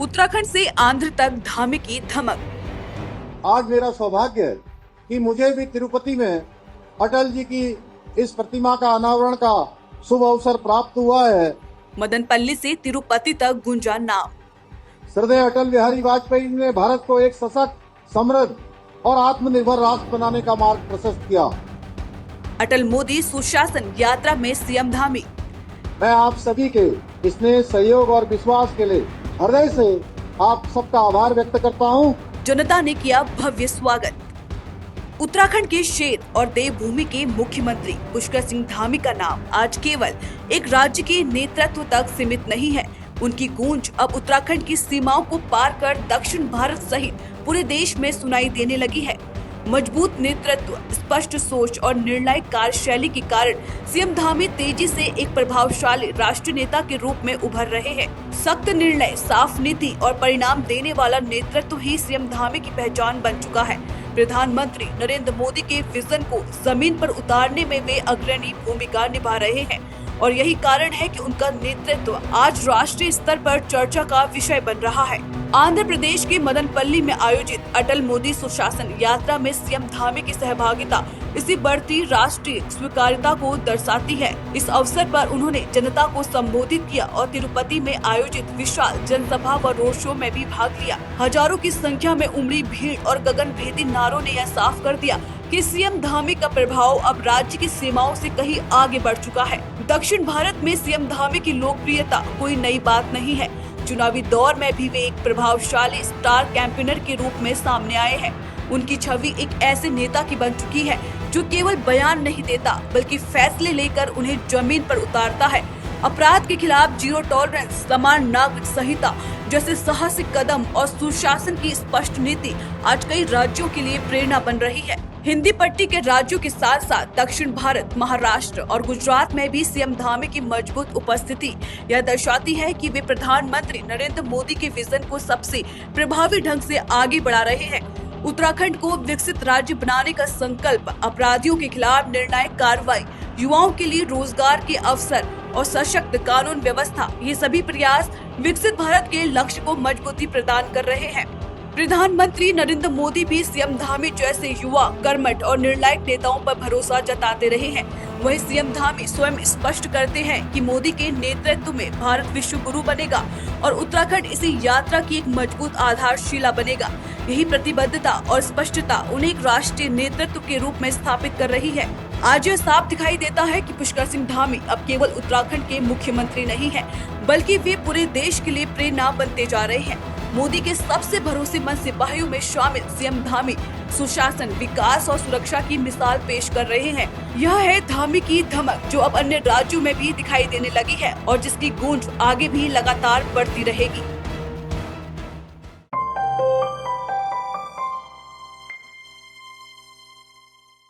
उत्तराखंड से आंध्र तक धामी की धमक। आज मेरा सौभाग्य है कि मुझे भी तिरुपति में अटल जी की इस प्रतिमा का अनावरण का शुभ अवसर प्राप्त हुआ है। मदनपल्ली से तिरुपति तक गूंजा नाम। श्रद्धेय अटल बिहारी वाजपेयी ने भारत को एक सशक्त, समृद्ध और आत्मनिर्भर राष्ट्र बनाने का मार्ग प्रशस्त किया। अटल मोदी सुशासन यात्रा में सीएम धामी। मैं आप सभी के स्नेह, सहयोग और विश्वास के लिए हृदय से आप सबका आभार व्यक्त करता हूं। जनता ने किया भव्य स्वागत। उत्तराखंड के शेर और देवभूमि के मुख्यमंत्री पुष्कर सिंह धामी का नाम आज केवल एक राज्य के नेतृत्व तक सीमित नहीं है। उनकी गूंज अब उत्तराखंड की सीमाओं को पार कर दक्षिण भारत सहित पूरे देश में सुनाई देने लगी है। मजबूत नेतृत्व, स्पष्ट सोच और निर्णायक कार्यशैली के कारण सीएम धामी तेजी से एक प्रभावशाली राष्ट्रीय नेता के रूप में उभर रहे हैं। सख्त निर्णय, साफ नीति और परिणाम देने वाला नेतृत्व ही सीएम धामी की पहचान बन चुका है। प्रधानमंत्री नरेंद्र मोदी के विजन को जमीन पर उतारने में वे अग्रणी भूमिका निभा रहे हैं और यही कारण है कि उनका नेतृत्व आज राष्ट्रीय स्तर पर चर्चा का विषय बन रहा है। आंध्र प्रदेश के मदनपल्ली में आयोजित अटल मोदी सुशासन यात्रा में सीएम धामी की सहभागिता इसी बढ़ती राष्ट्रीय स्वीकार्यता को दर्शाती है। इस अवसर पर उन्होंने जनता को संबोधित किया और तिरुपति में आयोजित विशाल जनसभा व रोड शो में भी भाग लिया। हजारों की संख्या में उमड़ी भीड़ और गगनभेदी नारों ने यह साफ कर दिया कि सीएम धामी का प्रभाव अब राज्य की सीमाओं से कहीं आगे बढ़ चुका है। दक्षिण भारत में सीएम धामी की लोकप्रियता कोई नई बात नहीं है। चुनावी दौर में भी वे एक प्रभावशाली स्टार कैंपेनर के रूप में सामने आए हैं। उनकी छवि एक ऐसे नेता की बन चुकी है जो केवल बयान नहीं देता बल्कि फैसले लेकर उन्हें जमीन पर उतारता है। अपराध के खिलाफ जीरो टॉलरेंस, समान नागरिक संहिता जैसे साहसिक कदम और सुशासन की स्पष्ट नीति आज कई राज्यों के लिए प्रेरणा बन रही है। हिंदी पट्टी के राज्यों के साथ साथ दक्षिण भारत, महाराष्ट्र और गुजरात में भी सीएम धामी की मजबूत उपस्थिति यह दर्शाती है कि वे प्रधानमंत्री नरेंद्र मोदी के विजन को सबसे प्रभावी ढंग से आगे बढ़ा रहे हैं। उत्तराखंड को विकसित राज्य बनाने का संकल्प, अपराधियों के खिलाफ निर्णायक कार्रवाई, युवाओं के लिए रोजगार के अवसर और सशक्त कानून व्यवस्था, ये सभी प्रयास विकसित भारत के लक्ष्य को मजबूती प्रदान कर रहे हैं। प्रधानमंत्री नरेंद्र मोदी भी सीएम धामी जैसे युवा, कर्मठ और निर्णायक नेताओं पर भरोसा जताते रहे हैं। वहीं सीएम धामी स्वयं स्पष्ट करते हैं कि मोदी के नेतृत्व में भारत विश्व गुरु बनेगा और उत्तराखंड इसी यात्रा की एक मजबूत आधारशिला बनेगा। यही प्रतिबद्धता और स्पष्टता उन्हें एक राष्ट्रीय नेतृत्व के रूप में स्थापित कर रही है। आज यह साफ दिखाई देता है कि पुष्कर सिंह धामी अब केवल उत्तराखंड के मुख्यमंत्री नहीं है, बल्कि वे पूरे देश के लिए प्रेरणा बनते जा रहे हैं। मोदी के सबसे भरोसेमंद सिपाहियों में शामिल सीएम धामी सुशासन, विकास और सुरक्षा की मिसाल पेश कर रहे हैं। यह है धामी की धमक जो अब अन्य राज्यों में भी दिखाई देने लगी है और जिसकी गूंज आगे भी लगातार बढ़ती रहेगी।